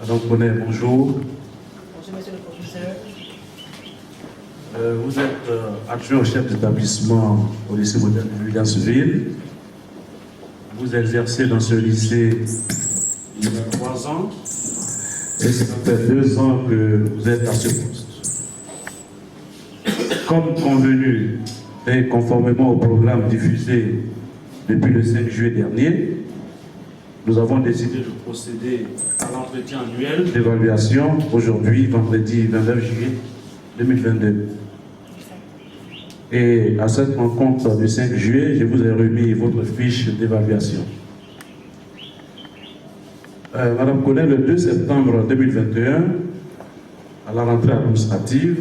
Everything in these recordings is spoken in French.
Madame Bonnet, bonjour. Bonjour, monsieur le professeur. Vous êtes adjoint au chef d'établissement au lycée moderne de Williamsville. Vous exercez dans ce lycée il y a 3 ans. Et ça fait 2 ans que vous êtes à ce poste. Comme convenu et conformément au programme diffusé depuis le 5 juillet dernier, nous avons décidé de procéder à l'entretien annuel d'évaluation aujourd'hui, vendredi 29 juillet 2022. Et à cette rencontre du 5 juillet, je vous ai remis votre fiche d'évaluation. Madame Collet, le 2 septembre 2021, à la rentrée administrative,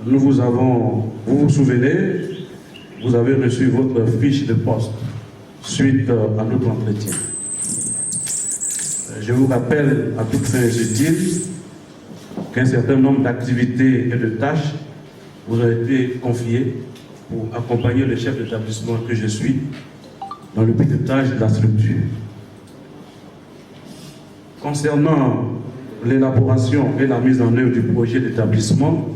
vous vous souvenez, vous avez reçu votre fiche de poste suite à notre entretien. Je vous rappelle à toutes fins utiles qu'un certain nombre d'activités et de tâches vous ont été confiées pour accompagner le chef d'établissement que je suis dans le pilotage de la structure. Concernant l'élaboration et la mise en œuvre du projet d'établissement,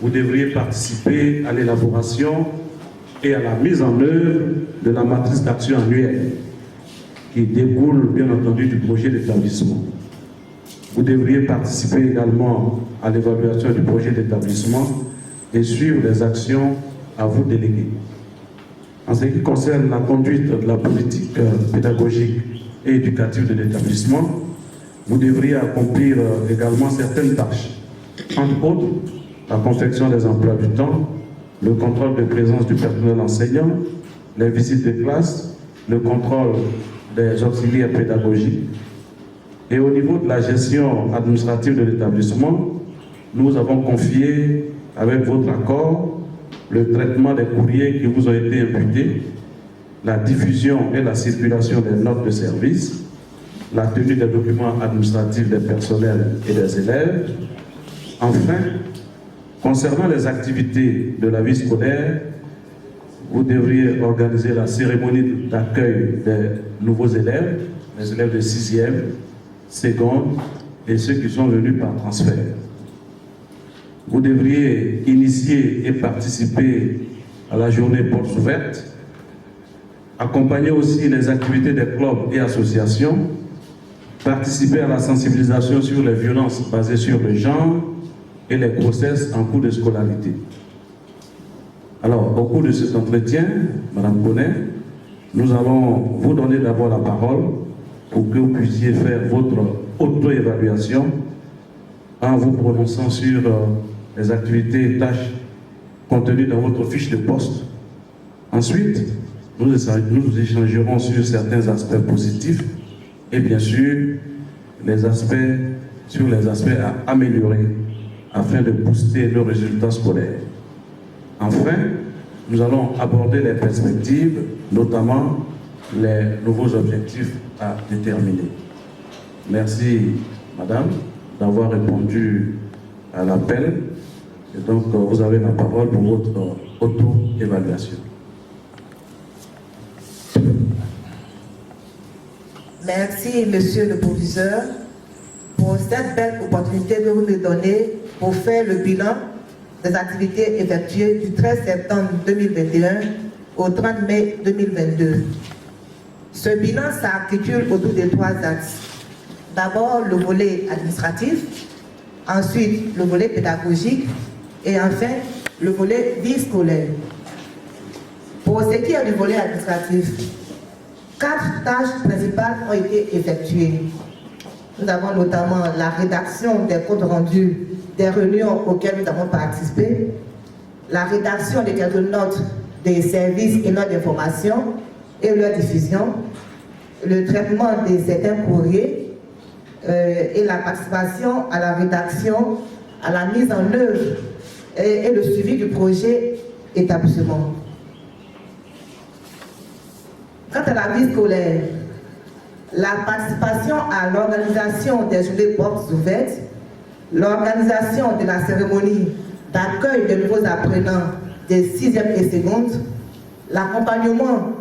vous devriez participer à l'élaboration et à la mise en œuvre de la matrice d'action annuelle qui découle bien entendu du projet d'établissement. Vous devriez participer également à l'évaluation du projet d'établissement et suivre les actions à vous déléguer. En ce qui concerne la conduite de la politique pédagogique et éducative de l'établissement, vous devriez accomplir également certaines tâches, entre autres la confection des emplois du temps, le contrôle de présence du personnel enseignant, les visites de classe, le contrôle des auxiliaires pédagogiques. Et au niveau de la gestion administrative de l'établissement, nous avons confié, avec votre accord, le traitement des courriers qui vous ont été imputés, la diffusion et la circulation des notes de service, la tenue des documents administratifs des personnels et des élèves. Enfin, concernant les activités de la vie scolaire, vous devriez organiser la cérémonie d'accueil des nouveaux élèves, les élèves de 6e, seconde et ceux qui sont venus par transfert. Vous devriez initier et participer à la journée portes ouvertes, accompagner aussi les activités des clubs et associations, participer à la sensibilisation sur les violences basées sur le genre et les grossesses en cours de scolarité. Alors, au cours de cet entretien, Madame Bonnet, nous allons vous donner d'abord la parole pour que vous puissiez faire votre auto-évaluation en vous prononçant sur les activités et tâches contenues dans votre fiche de poste. Ensuite, nous échangerons sur certains aspects positifs et bien sûr sur les aspects à améliorer afin de booster nos résultats scolaires. Enfin, nous allons aborder les perspectives, notamment les nouveaux objectifs à déterminer. Merci, Madame, d'avoir répondu à l'appel. Et donc, vous avez la parole pour votre auto-évaluation. Merci, monsieur le proviseur, pour cette belle opportunité que vous me donnez pour faire le bilan des activités effectuées du 13 septembre 2021 au 30 mai 2022. Ce bilan s'articule autour de 3 axes. D'abord, le volet administratif, ensuite, le volet pédagogique et enfin, le volet vie scolaire. Pour ce qui est du volet administratif, 4 tâches principales ont été effectuées. Nous avons notamment la rédaction des comptes rendus des réunions auxquelles nous avons participé, la rédaction de quelques notes des services et notes d'information et leur diffusion, le traitement de certains courriers et la participation à la rédaction, à la mise en œuvre et le suivi du projet établissement. Quant à la vie scolaire, la participation à l'organisation des journées portes ouvertes, l'organisation de la cérémonie d'accueil de nouveaux apprenants des 6e et secondes, l'accompagnement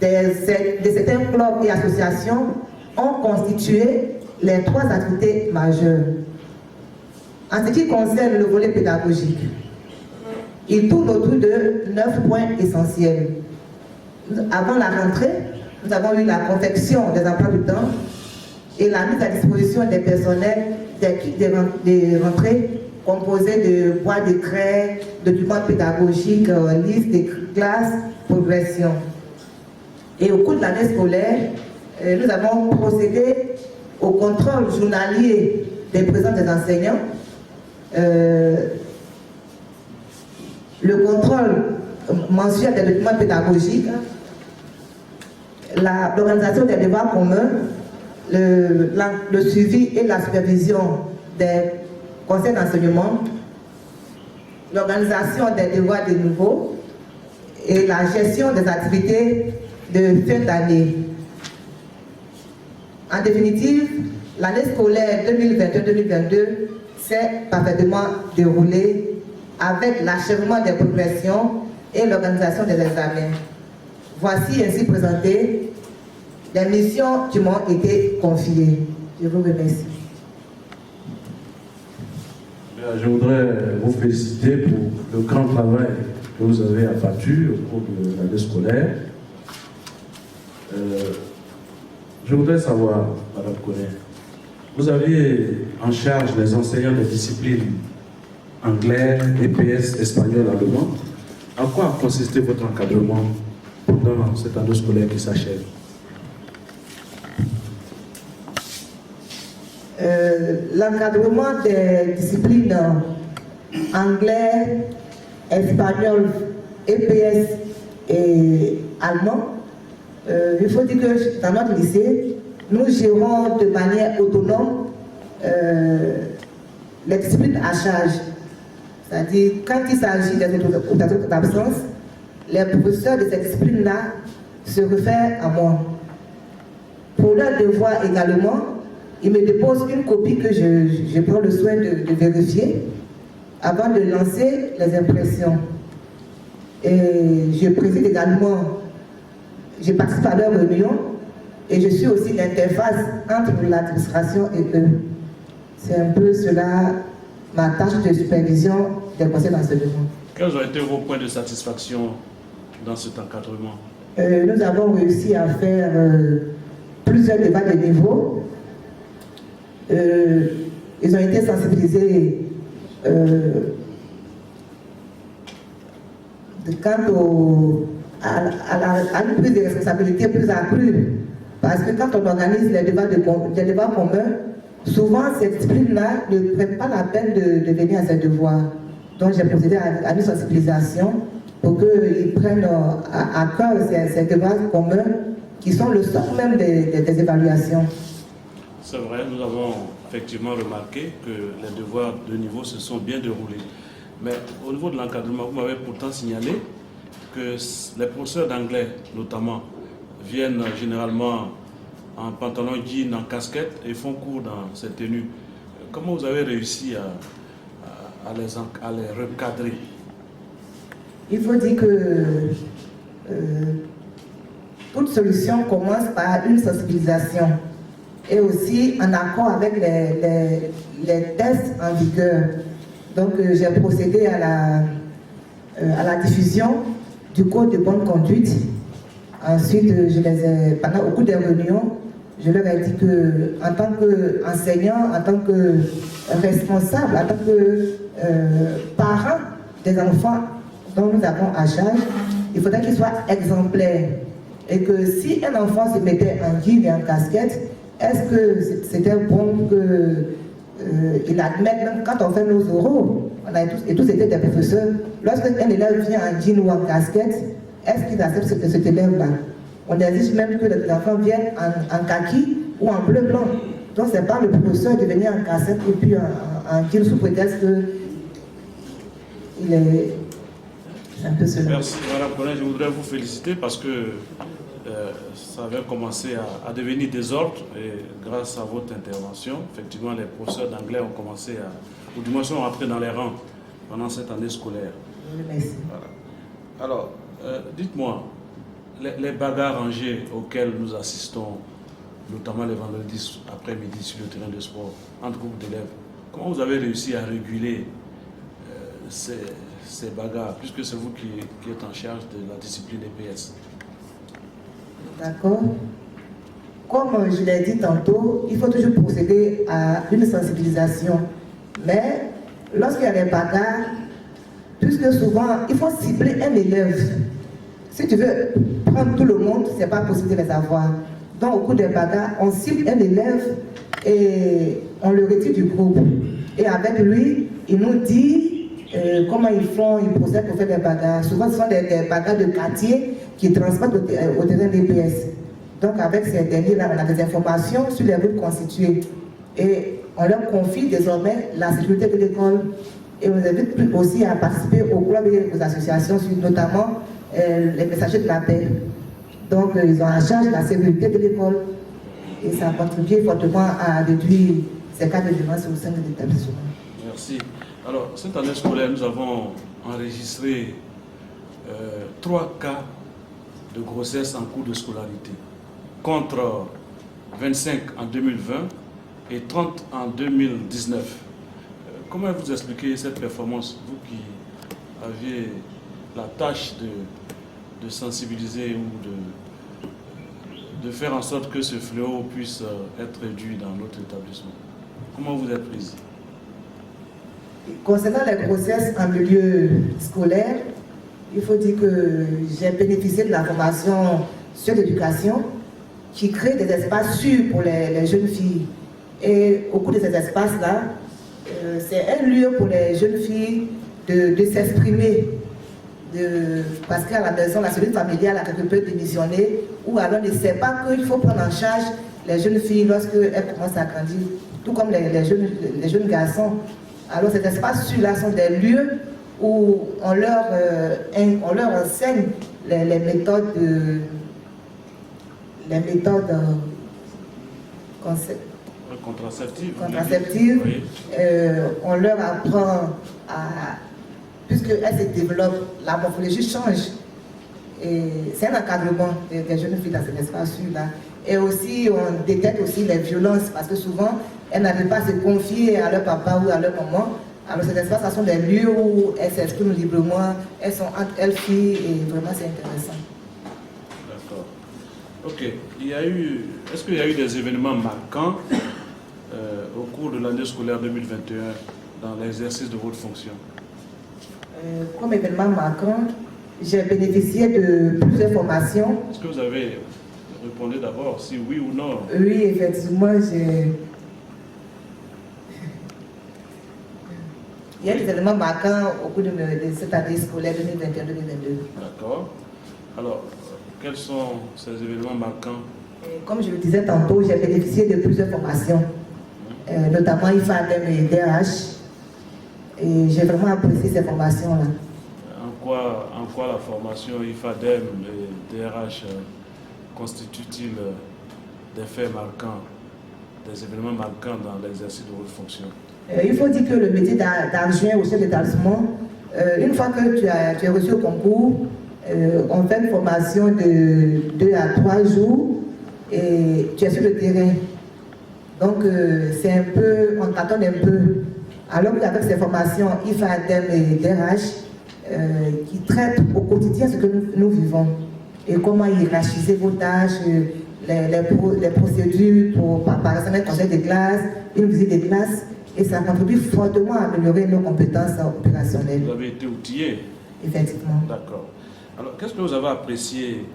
de certains clubs et associations ont constitué les 3 activités majeures. En ce qui concerne le volet pédagogique, il tourne autour de 9 points essentiels. Avant la rentrée, nous avons eu la confection des emplois du temps et la mise à disposition des personnels des kits des rentrées composés de boîtes de craie, documents pédagogiques, listes de classes, progression. Et au cours de l'année scolaire, nous avons procédé au contrôle journalier des présences des enseignants, le contrôle mensuel des documents pédagogiques, l'organisation des débats communs, le suivi et la supervision des conseils d'enseignement, l'organisation des devoirs de nouveau et la gestion des activités de fin d'année. En définitive, l'année scolaire 2021-2022 s'est parfaitement déroulée avec l'achèvement des progressions et l'organisation des examens. Voici ainsi présentées les missions qui m'ont été confiées. Je vous remercie. Je voudrais vous féliciter pour le grand travail que vous avez abattu au cours de l'année scolaire. Je voudrais savoir, Madame Koné, vous aviez en charge les enseignants des disciplines anglais, EPS, espagnol, allemand. En quoi a consisté votre encadrement pendant cette année scolaire qui s'achève? L'encadrement des disciplines anglais, espagnol, EPS et allemand, il faut dire que dans notre lycée, nous gérons de manière autonome les disciplines à charge. C'est-à-dire, quand il s'agit des d'absence, les professeurs de ces disciplines-là se réfèrent à moi. Pour leurs devoirs également, ils me déposent une copie que je prends le soin de vérifier avant de lancer les impressions. Et je préside également, je participe à leurs réunions et je suis aussi l'interface entre l'administration et eux. C'est un peu cela ma tâche de supervision des conseils d'enseignement. Quels ont été vos points de satisfaction dans cet encadrement? Nous avons réussi à faire plusieurs débats de niveau. Ils ont été sensibilisés quant à une prise de responsabilité plus accrue. Parce que quand on organise les débats communs, souvent ces disciplines-là ne prennent pas la peine de venir à ces devoirs. Donc j'ai procédé à une sensibilisation pour qu'ils prennent à cœur ces débats communs qui sont le socle même des évaluations. C'est vrai, nous avons effectivement remarqué que les devoirs de niveau se sont bien déroulés. Mais au niveau de l'encadrement, vous m'avez pourtant signalé que les professeurs d'anglais, notamment, viennent généralement en pantalon jean, en casquette et font cours dans cette tenue. Comment vous avez réussi à les recadrer? Il faut dire que toute solution commence par une sensibilisation et aussi en accord avec les tests en vigueur. Donc j'ai procédé à la diffusion du code de bonne conduite. Ensuite, au cours des réunions, je leur ai dit que en tant qu'enseignant, en tant que responsable, en tant que parent des enfants dont nous avons à charge, il faudrait qu'ils soient exemplaires. Et que si un enfant se mettait en jean et en casquette, est-ce que c'était bon qu'il admette, même quand on fait nos oraux, et tous étaient des professeurs, lorsqu'un élève vient en jean ou en casquette, est-ce qu'il accepte cet élève-là? On exige même que les enfants viennent en kaki ou en bleu blanc. Donc c'est pas le professeur de venir en casquette et puis en jean sous prétexte qu'il est un peu cela. Merci, Madame Koné, je voudrais vous féliciter parce que ça avait commencé à devenir désordre et grâce à votre intervention, effectivement, les professeurs d'anglais ont commencé ou du moins sont rentrés dans les rangs pendant cette année scolaire. Merci. Voilà. Alors, dites-moi, les bagarres rangées auxquelles nous assistons notamment les vendredis après-midi sur le terrain de sport, entre groupes d'élèves. Comment vous avez réussi à réguler ces bagarres, puisque c'est vous qui êtes en charge de la discipline EPS? D'accord. Comme je l'ai dit tantôt, il faut toujours procéder à une sensibilisation. Mais lorsqu'il y a des bagarres, puisque souvent, il faut cibler un élève. Si tu veux prendre tout le monde, ce n'est pas possible de les avoir. Donc, au cours des bagarres, on cible un élève et on le retire du groupe. Et avec lui, il nous dit comment ils font, ils procèdent pour faire des bagarres. Souvent, ce sont des bagarres de quartier qui transportent au terrain d'EPS. Donc, avec ces derniers-là, on a des informations sur les groupes constitués. Et on leur confie désormais la sécurité de l'école. Et on les invite aussi à participer au club et aux associations, notamment les messagers de la paix. Donc, ils ont en charge la sécurité de l'école. Et ça a contribué fortement à réduire ces cas de violence au sein de l'établissement. Merci. Alors, cette année scolaire, nous avons enregistré 3 cas de grossesse en cours de scolarité, contre 25 en 2020 et 30 en 2019. Comment vous expliquez cette performance, vous qui aviez la tâche de sensibiliser ou de faire en sorte que ce fléau puisse être réduit dans notre établissement? Comment vous êtes prise? Concernant les grossesses en milieu scolaire, il faut dire que j'ai bénéficié de la formation sur l'éducation qui crée des espaces sûrs pour les jeunes filles. Et au cours de ces espaces-là, c'est un lieu pour les jeunes filles de s'exprimer. Parce qu'à la maison, la cellule familiale a quelque peu démissionné, ou alors ne sait pas qu'il faut prendre en charge les jeunes filles lorsqu'elles commencent à grandir, tout comme les jeunes garçons. Alors ces espaces sûrs-là sont des lieux où on leur enseigne les méthodes contraceptives. Oui. On leur apprend puisqu'elles se développent, la morphologie change. Et c'est un encadrement des jeunes filles dans cet espace-là. Et aussi, on détecte aussi les violences, parce que souvent, elles n'arrivent pas à se confier à leur papa ou à leur maman. Alors ces espaces, ce sont des lieux où elles s'expriment librement, elles sont entre elles filles, et vraiment c'est intéressant. D'accord. Ok. Est-ce qu'il y a eu des événements marquants au cours de l'année scolaire 2021 dans l'exercice de votre fonction? Comme événement marquant, j'ai bénéficié de plusieurs formations. Est-ce que vous avez répondu d'abord, si oui ou non? Oui, effectivement, il y a des événements marquants au cours de cette année scolaire 2021-2022. D'accord. Alors, quels sont ces événements marquants? Comme je le disais tantôt, j'ai bénéficié de plusieurs formations, notamment IFADEM et DRH. Et j'ai vraiment apprécié ces formations-là. En quoi la formation IFADEM et DRH constitue-t-il des faits marquants, des événements marquants dans l'exercice de votre fonction? Il faut dire que le métier d'adjoint au chef d'établissement, une fois que tu es reçu au concours, on fait une formation de 2 à 3 jours et tu es sur le terrain. Donc c'est un peu, on tâtonne un peu. Alors qu'avec ces formations IFADEM et DRH, qui traitent au quotidien ce que nous vivons et comment hiérarchiser vos tâches, les procédures pour, par exemple, un conseil de classe, une visite de classe, et ça contribue fortement à améliorer nos compétences opérationnelles. Vous avez été outillé? Effectivement. D'accord. Alors, qu'est-ce que vous avez apprécié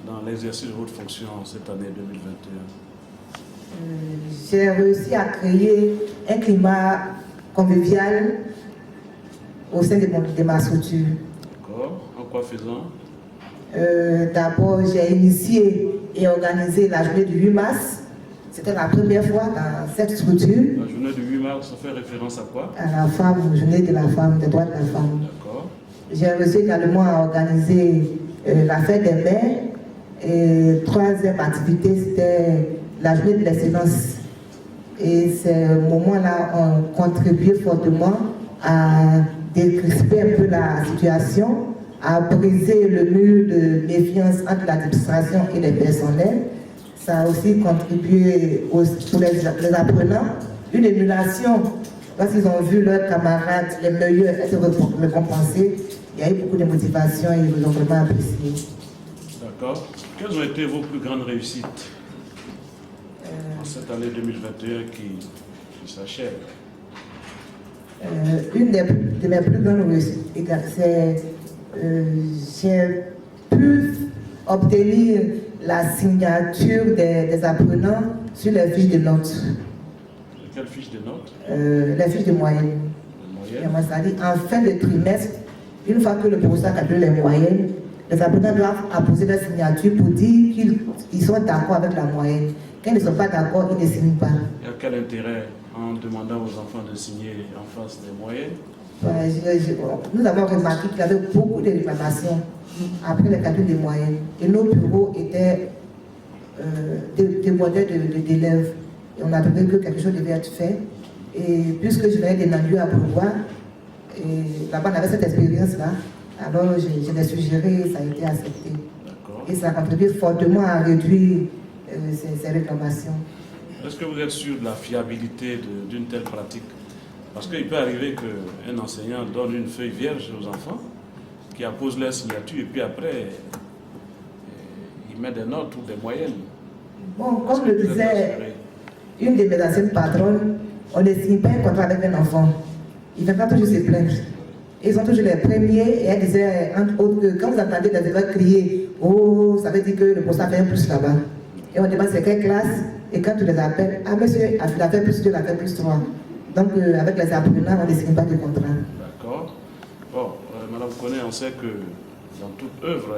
dans l'exercice de votre fonction cette année 2021? J'ai réussi à créer un climat convivial au sein de ma structure. D'accord. En quoi faisant? D'abord, j'ai initié et organisé la journée du 8 mars. C'était la première fois dans cette structure. La journée du 8 mars, ça fait référence à quoi? À la femme, journée de la femme, des droits de la femme. D'accord. J'ai réussi également à organiser la fête des mères. Et troisième activité, c'était la journée de l'excellence. Et ces moments-là ont contribué fortement à décrisper un peu la situation, à briser le mur de méfiance entre l'administration et les personnels. Ça a aussi contribué pour les apprenants. Une émulation, lorsqu'ils ont vu leurs camarades, les meilleurs, être récompensés, il y a eu beaucoup de motivation et ils ont vraiment apprécié. D'accord. Quelles ont été vos plus grandes réussites en cette année 2021 qui s'achève? Une de mes plus grandes réussites, c'est j'ai pu obtenir la signature des apprenants sur les fiches de notes. Quelle fiche de notes? Les fiches de moyenne. C'est-à-dire, en fin de trimestre, une fois que le professeur a calculé les moyennes, les apprenants doivent apposer leur signature pour dire qu'ils sont d'accord avec la moyenne. Quand ils ne sont pas d'accord, ils ne signent pas. Il y a quel intérêt en demandant aux enfants de signer en face des moyennes? Nous avons remarqué qu'il y avait beaucoup de réclamations après le calcul des moyennes. Et nos bureaux étaient débordés d'élèves. Et on a trouvé que quelque chose devait être fait. Et puisque je venais de Nandu à Pourquoi, et là-bas on avait cette expérience-là, alors je l'ai suggéré, ça a été accepté. Et ça a contribué fortement à réduire ces réclamations. Est-ce que vous êtes sûr de la fiabilité d'une telle pratique? Parce qu'il peut arriver qu'un enseignant donne une feuille vierge aux enfants, qui appose leur signature, et puis après, il met des notes ou des moyennes. Bon, comme le disait une de mes anciennes patronnes, on ne signe pas un contrat avec un enfant. Il ne va pas toujours se plaindre. Ils sont toujours les premiers, et elle disait, entre autres, que quand vous entendez les élèves crier, oh, ça veut dire que le professeur fait un plus là-bas. Et on demande c'est quelle classe, et quand tu les appelles, ah monsieur, il a fait plus 2, il a fait plus 3. Donc avec les apprenants, on ne signe pas de contrat. D'accord. Bon, Madame Koné, on sait que dans toute œuvre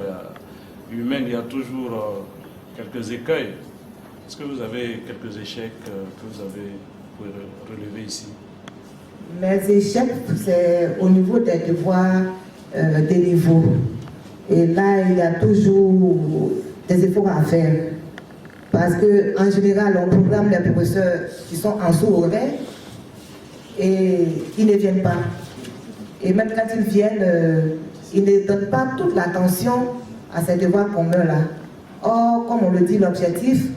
humaine, il y a toujours quelques écueils. Est-ce que vous avez quelques échecs que vous avez relevés ici? Mes échecs, c'est au niveau des devoirs des niveaux. Et là, il y a toujours des efforts à faire. Parce qu'en général, on programme les professeurs qui sont en sous-horaire et ils ne viennent pas. Et même quand ils viennent, ils ne donnent pas toute l'attention à ces devoirs communs-là. Or, comme on le dit, l'objectif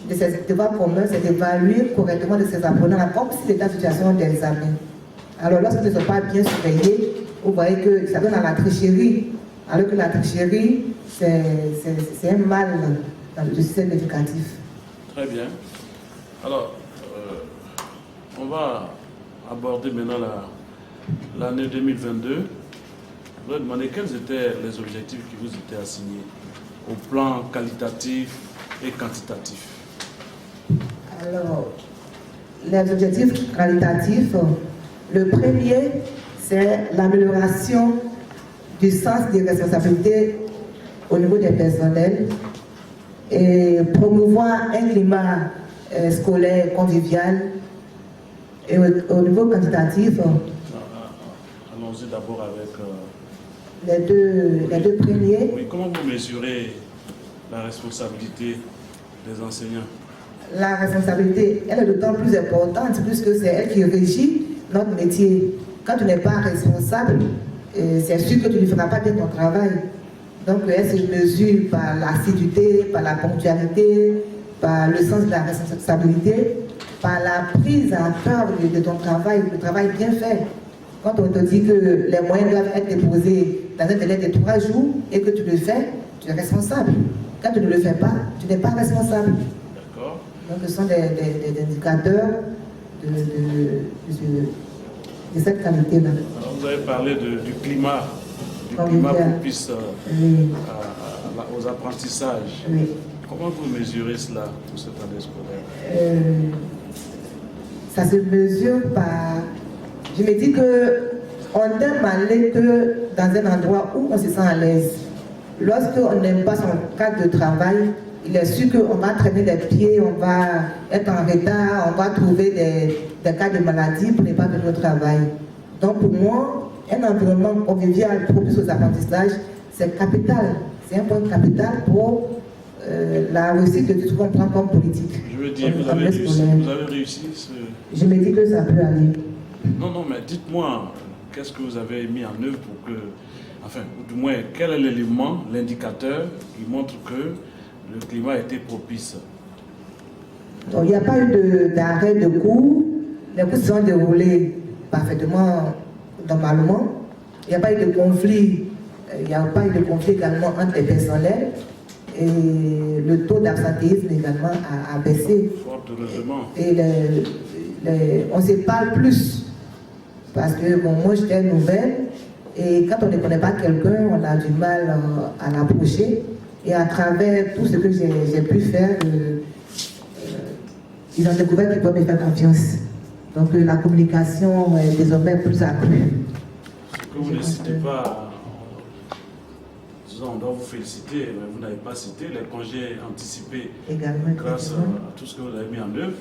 de ces devoirs communs, c'est d'évaluer correctement de ces apprenants, comme si c'était une situation d'examen. Alors, lorsqu'ils ne sont pas bien surveillés, vous voyez que ça donne à la tricherie. Alors que la tricherie, c'est un mal dans le système éducatif. Très bien. Alors, on va aborder maintenant l'année 2022. Je vais demander quels étaient les objectifs qui vous étaient assignés au plan qualitatif et quantitatif. Alors, les objectifs qualitatifs, le premier, c'est l'amélioration du sens des responsabilités au niveau des personnels et promouvoir un climat scolaire convivial. Et au niveau quantitatif, allons-y d'abord avec les deux premiers. Oui, comment vous mesurez la responsabilité des enseignants? La responsabilité, elle est d'autant plus importante puisque c'est elle qui régit notre métier. Quand tu n'es pas responsable, c'est sûr que tu ne feras pas bien ton travail. Donc elle se mesure par l'assiduité, par la ponctualité, par le sens de la responsabilité, par la prise en charge de ton travail, le travail bien fait. Quand on te dit que les moyens doivent être déposés dans un délai de 3 jours et que tu le fais, tu es responsable. Quand tu ne le fais pas, tu n'es pas responsable. D'accord. Donc ce sont des indicateurs de cette qualité-là. Vous avez parlé du climat propice aux apprentissages. Oui. Comment vous mesurez cela pour cette année scolaire? Ça se mesure par... Je me dis qu'on n'aime aller que dans un endroit où on se sent à l'aise. Lorsqu'on n'aime pas son cadre de travail, il est sûr qu'on va traîner les pieds, on va être en retard, on va trouver des cas de maladie pour ne pas venir au travail. Donc pour moi, un environnement convivial propice aux apprentissages, c'est capital. C'est un point capital pour la réussite de tout ce qu'on prend comme politique. Je veux dire, vous avez réussi Je me dis que ça peut aller. Non, mais dites-moi, qu'est-ce que vous avez mis en œuvre pour que, enfin, ou du moins, quel est l'élément, l'indicateur qui montre que le climat a été propice? Donc, il n'y a pas eu d'arrêt de cours. Les cours se sont déroulés parfaitement normalement. Il n'y a pas eu de conflit. Il n'y a pas eu de conflit également entre les personnels. Et le taux d'absentéisme également a baissé. Fort heureusement. Et on se parle plus. Parce que bon, moi j'étais nouvelle. Et quand on ne connaît pas quelqu'un, on a du mal à l'approcher. Et à travers tout ce que j'ai pu faire, ils ont découvert qu'ils peuvent me faire confiance. Donc la communication est désormais plus accrue. Ce que vous ne citez pas, disons, on doit vous féliciter, mais vous n'avez pas cité les congés anticipés Également, grâce à tout ce que vous avez mis en œuvre.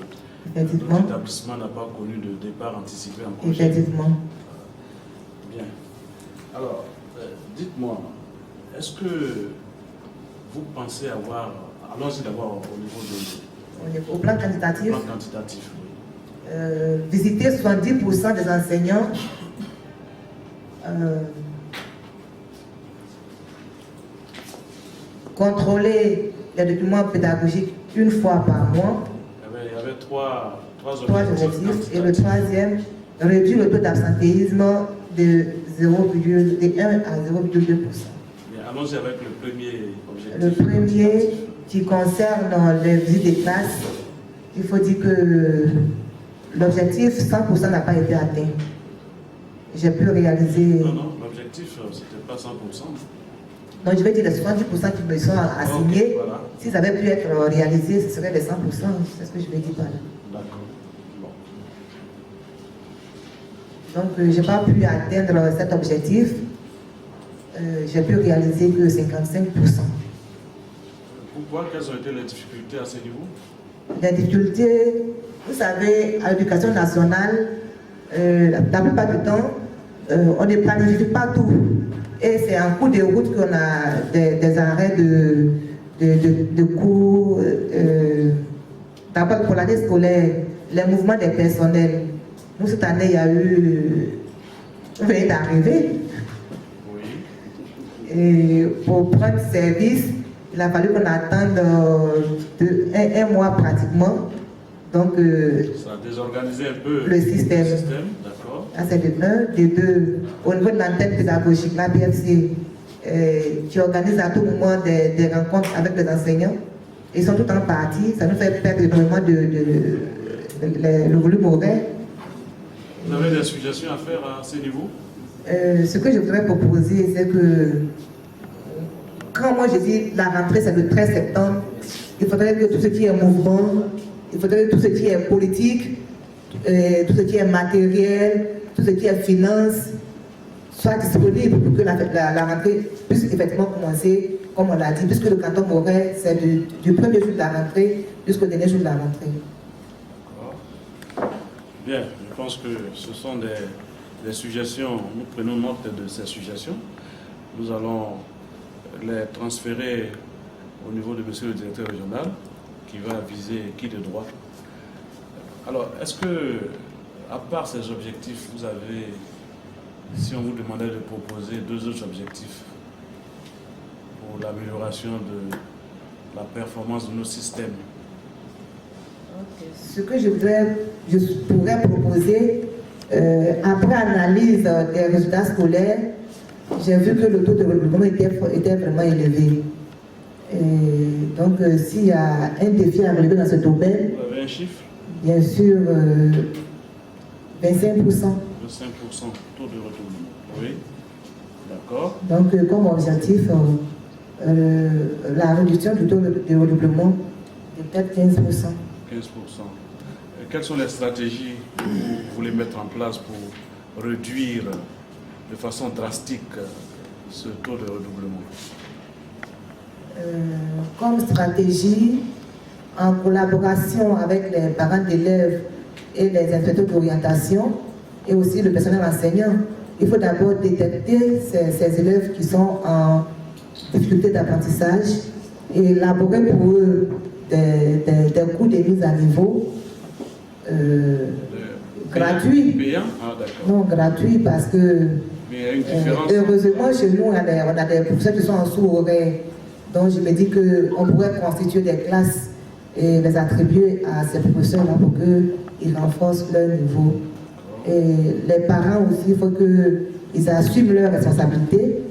Effectivement. L'établissement n'a pas connu de départ anticipé en congé. Effectivement. Bien. Alors, dites-moi, est-ce que vous pensez avoir, allons-y d'abord au niveau Au plan quantitatif, oui. Visiter 70% des enseignants, contrôler les documents pédagogiques une fois par mois. Il y avait trois objectifs. Et le troisième, réduire le taux d'absentéisme de 1 à 0,2%. Allons-y avec le premier objectif. Le premier qui concerne les visites des classes, il faut dire que l'objectif 100% n'a pas été atteint. J'ai pu réaliser... Non, l'objectif, c'était pas 100%. Donc je vais dire les 70% qui me sont assignés. Okay, voilà. S'ils avaient pu être réalisés, ce serait les 100%. C'est ce que je vais dire par là. D'accord. Bon. Donc je n'ai pas pu atteindre cet objectif. J'ai pu réaliser que 55%. Pourquoi? Quelles ont été les difficultés à ce niveau? Les difficultés, vous savez, à l'éducation nationale, la plupart du temps, on ne planifie pas tout. Et c'est en cours de route qu'on a des arrêts de cours. D'abord pour l'année scolaire, les mouvements des personnels. Nous, cette année, il y a eu... Vous venez d'arriver. Et pour prendre service, il a fallu qu'on attende un mois pratiquement. Donc, ça a désorganisé un peu le système. D'accord. C'est de 1. De 2, au niveau de l'antenne pédagogique, la BFC, qui organise à tout moment des rencontres avec les enseignants. Ils sont tout en partie. Ça nous fait perdre énormément le volume horaire. Vous avez des suggestions à faire à ce niveau? Ce que je voudrais proposer, c'est que quand moi je dis la rentrée c'est le 13 septembre, il faudrait que tout ce qui est mouvement, il faudrait que tout ce qui est politique, tout ce qui est matériel, tout ce qui est finance soit disponible pour que la rentrée puisse effectivement commencer, comme on l'a dit, puisque le canton Morel c'est du premier jour de la rentrée jusqu'au dernier jour de la rentrée. Bien, je pense que ce sont des suggestions, nous prenons note de ces suggestions. Nous allons les transférer au niveau de monsieur le directeur régional qui va viser qui de droit. Alors, est-ce que, à part ces objectifs, vous avez, si on vous demandait de proposer 2 autres objectifs pour l'amélioration de la performance de nos systèmes? Ce que je pourrais proposer, après analyse des résultats scolaires, j'ai vu que le taux de développement était vraiment élevé. Et donc, s'il y a un défi à relever dans ce domaine, vous avez un chiffre? Bien sûr, 25%. 25% taux de retournement. Oui, d'accord. Donc, comme objectif, la réduction du taux de développement de peut-être 15%. 15%. Quelles sont les stratégies que vous voulez mettre en place pour réduire de façon drastique ce taux de redoublement? Comme stratégie, en collaboration avec les parents d'élèves et les inspecteurs d'orientation et aussi le personnel enseignant, il faut d'abord détecter ces élèves qui sont en difficulté d'apprentissage et élaborer pour eux des cours de mise à niveau gratuits. Payant? Ah, d'accord. Non, gratuits parce que Mais il y a une différence. heureusement chez nous on a des professeurs qui sont en sous-horaire. Donc je me dis qu'on pourrait constituer des classes et les attribuer à ces professeurs-là pour qu'ils renforcent leur niveau. Et les parents aussi, il faut qu'ils assument leurs responsabilités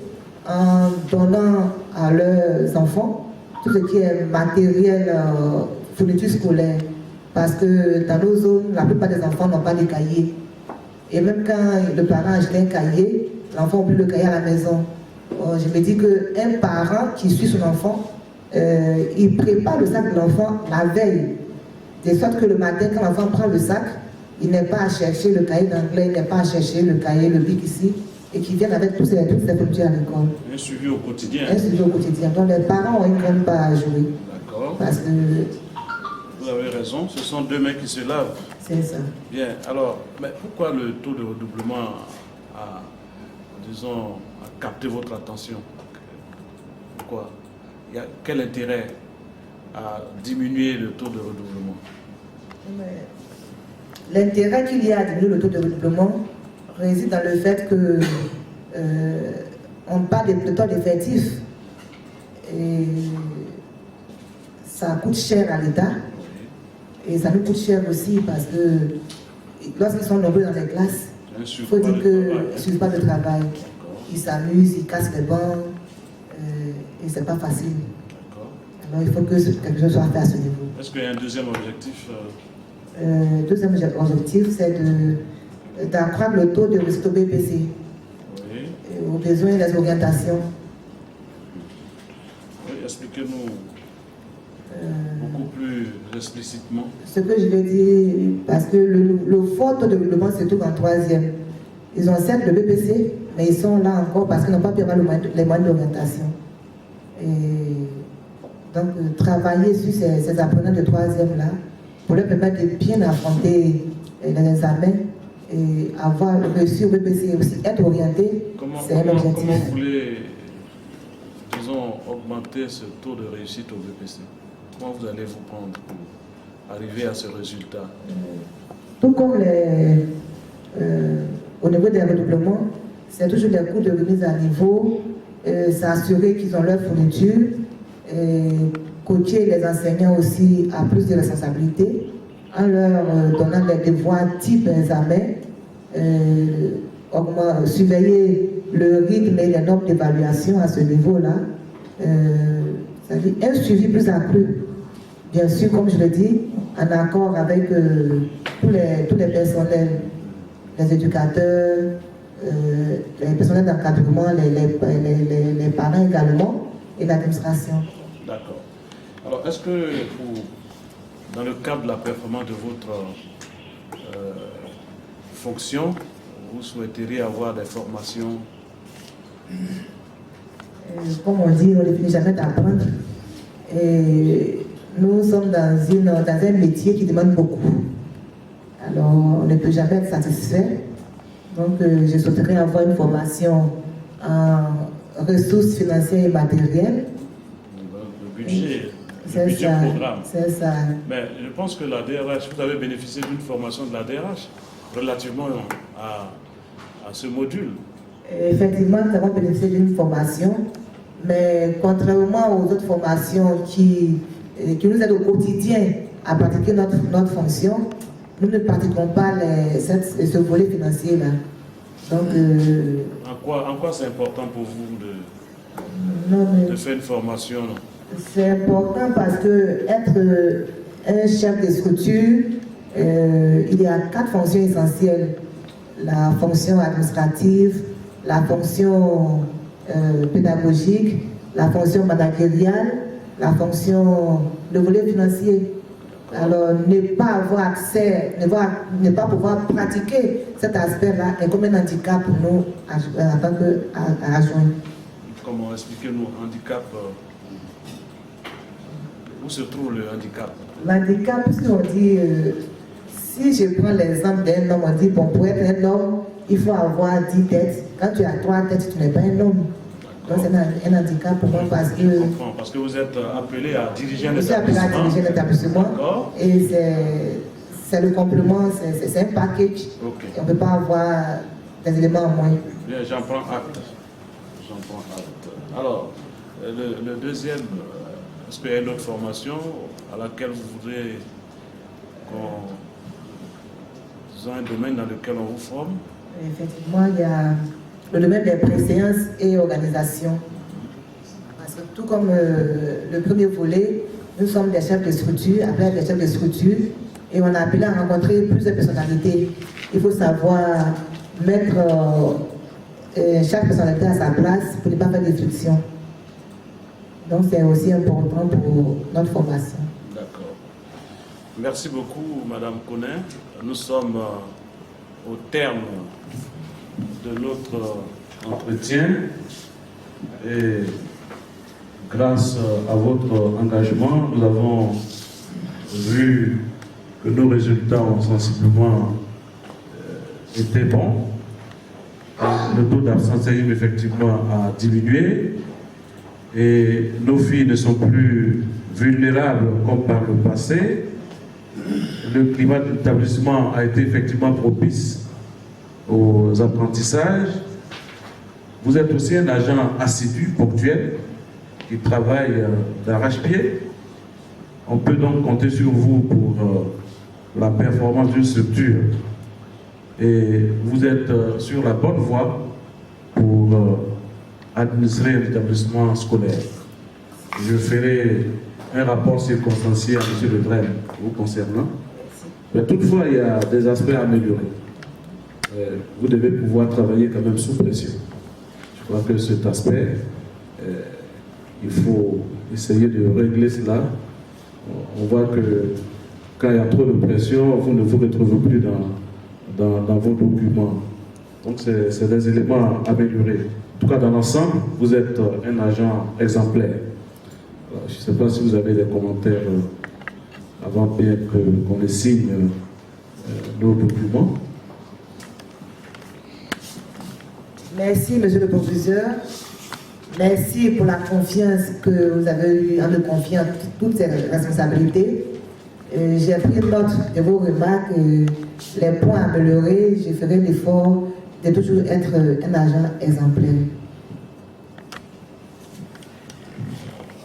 en donnant à leurs enfants tout ce qui est matériel, fourniture scolaire. Parce que dans nos zones, la plupart des enfants n'ont pas de cahiers. Et même quand le parent achète un cahier, l'enfant oublie le cahier à la maison. Je me dis qu'un parent qui suit son enfant, il prépare le sac de l'enfant la veille. De sorte que le matin, quand l'enfant prend le sac, il n'est pas à chercher le cahier d'anglais, il n'est pas à chercher le cahier, le bic ici, et qu'il vienne avec toutes ces fournitures à l'école. Un suivi au quotidien. Un suivi au quotidien. Donc les parents ont une grande part à jouer. D'accord. Parce que... Vous avez raison, ce sont deux mains qui se lavent. C'est ça. Bien, alors, mais pourquoi le taux de redoublement a, disons, a capté votre attention? Pourquoi? Quel intérêt à diminuer le taux de redoublement? L'intérêt qu'il y a à diminuer le taux de redoublement réside dans le fait que on parle de pléthore d'effectifs et ça coûte cher à l'État et ça nous coûte cher aussi parce que lorsqu'ils sont nombreux dans les classes, il faut dire qu'ils ne suivent pas le travail. Ils s'amusent, ils cassent les bancs et c'est pas facile. Alors il faut que quelque chose soit fait à ce niveau. Est-ce qu'il y a un deuxième objectif? Deuxième objectif, c'est d'accroître le taux de réussite au BPC. Oui. Aux besoins des orientations. Oui, expliquez-nous beaucoup plus explicitement. Ce que je veux dire, parce que le fort taux de développement se trouve en troisième. Ils ont certes le BPC, mais ils sont là encore parce qu'ils n'ont pas pu avoir les moyens d'orientation. Et donc, travailler sur ces apprenants de troisième là, pour leur permettre de bien affronter les examens et avoir reçu au BPC et aussi être orienté, c'est un objectif. Comment vous voulez, disons, augmenter ce taux de réussite au BPC? Comment vous allez vous prendre pour arriver à ce résultat? Tout comme au niveau des redoublements, c'est toujours des cours de remise à niveau, s'assurer qu'ils ont leur fourniture, coacher les enseignants aussi à plus de responsabilités, en leur donnant des devoirs type examen, surveiller le rythme et les normes d'évaluation à ce niveau-là, c'est-à-dire un suivi plus accru, bien sûr, comme je le dis, en accord avec tous les personnels, les éducateurs, les personnels d'encadrement, les parents également, et l'administration. D'accord. Alors, est-ce que dans le cadre de la performance de votre fonction, vous souhaiteriez avoir des formations? Comme on dit, on ne finit jamais d'apprendre. Et nous sommes dans un métier qui demande beaucoup. Alors, on ne peut jamais être satisfait. Donc, je souhaiterais avoir une formation en ressources financières et matérielles. Le budget, programme. C'est ça. Mais je pense que la DRH, vous avez bénéficié d'une formation de la DRH relativement à ce module. Effectivement, nous avons bénéficié d'une formation, mais contrairement aux autres formations qui nous aident au quotidien à pratiquer notre fonction, nous ne pratiquons pas ce volet financier-là. Donc, en quoi c'est important pour vous de faire une formation? C'est important parce que être un chef de structure, il y a 4 fonctions essentielles. La fonction administrative, la fonction pédagogique, la fonction managériale, la fonction, le volet financier. Alors, ne pas avoir accès, ne pas pouvoir pratiquer cet aspect-là est comme un handicap pour nous en tant qu'adjoints. Comment expliquez-nous handicap? Où se trouve le handicap? L'handicap, si on dit, si je prends l'exemple d'un homme, on dit, bon, pour être un homme, il faut avoir 10 têtes. Quand tu as 3 têtes, tu n'es pas un homme. Donc c'est un handicap pour moi parce que... Je comprends, parce que vous êtes appelé à diriger un établissement. Je suis appelé à diriger un établissement. Et c'est le complément, c'est un package. Okay. Et on ne peut pas avoir des éléments en moins. Bien, j'en prends acte. Alors, le deuxième Est-ce qu'il y a une autre formation à laquelle vous voudrez qu'on ait un domaine dans lequel on vous forme? Effectivement, il y a le domaine des préséances et organisation. Parce que tout comme le premier volet, nous sommes des chefs de structure, après des chefs de structure, et on a appelé à rencontrer plusieurs personnalités. Il faut savoir mettre chaque personnalité à sa place pour ne pas faire des frictions. Donc c'est aussi important pour notre formation. D'accord. Merci beaucoup, Madame Koné. Nous sommes au terme de notre Entretien et grâce à votre engagement, nous avons vu que nos résultats ont sensiblement été bons. Le taux d'absentéisme effectivement a diminué et nos filles ne sont plus vulnérables comme par le passé. Le climat de l'établissement a été effectivement propice aux apprentissages. Vous êtes aussi un agent assidu, ponctuel, qui travaille d'arrache-pied. On peut donc compter sur vous pour la performance d'une structure. Et vous êtes sur la bonne voie pour administrer un établissement scolaire. Je ferai un rapport circonstancié à M. Le Drain vous concernant. Mais toutefois, il y a des aspects à améliorer. Vous devez pouvoir travailler quand même sous pression. Je crois que cet aspect, il faut essayer de régler cela. On voit que quand il y a trop de pression, vous ne vous retrouvez plus dans vos documents. Donc c'est des éléments à améliorer. En tout cas, dans l'ensemble, vous êtes un agent exemplaire. Alors, je ne sais pas si vous avez des commentaires avant bien qu'on les signe nos documents. Merci, monsieur le proviseur. Merci pour la confiance que vous avez eue en me confiant toutes ces responsabilités. J'ai pris note de vos remarques, les points à améliorer. Je ferai l'effort de toujours être un agent exemplaire.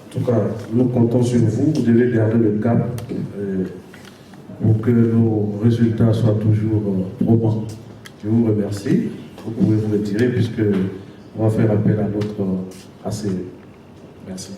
En tout cas, nous comptons sur vous. Vous devez garder le cap pour que nos résultats soient toujours probants. Je vous remercie. Vous pouvez vous retirer puisque on va faire appel à notre ACE. Merci.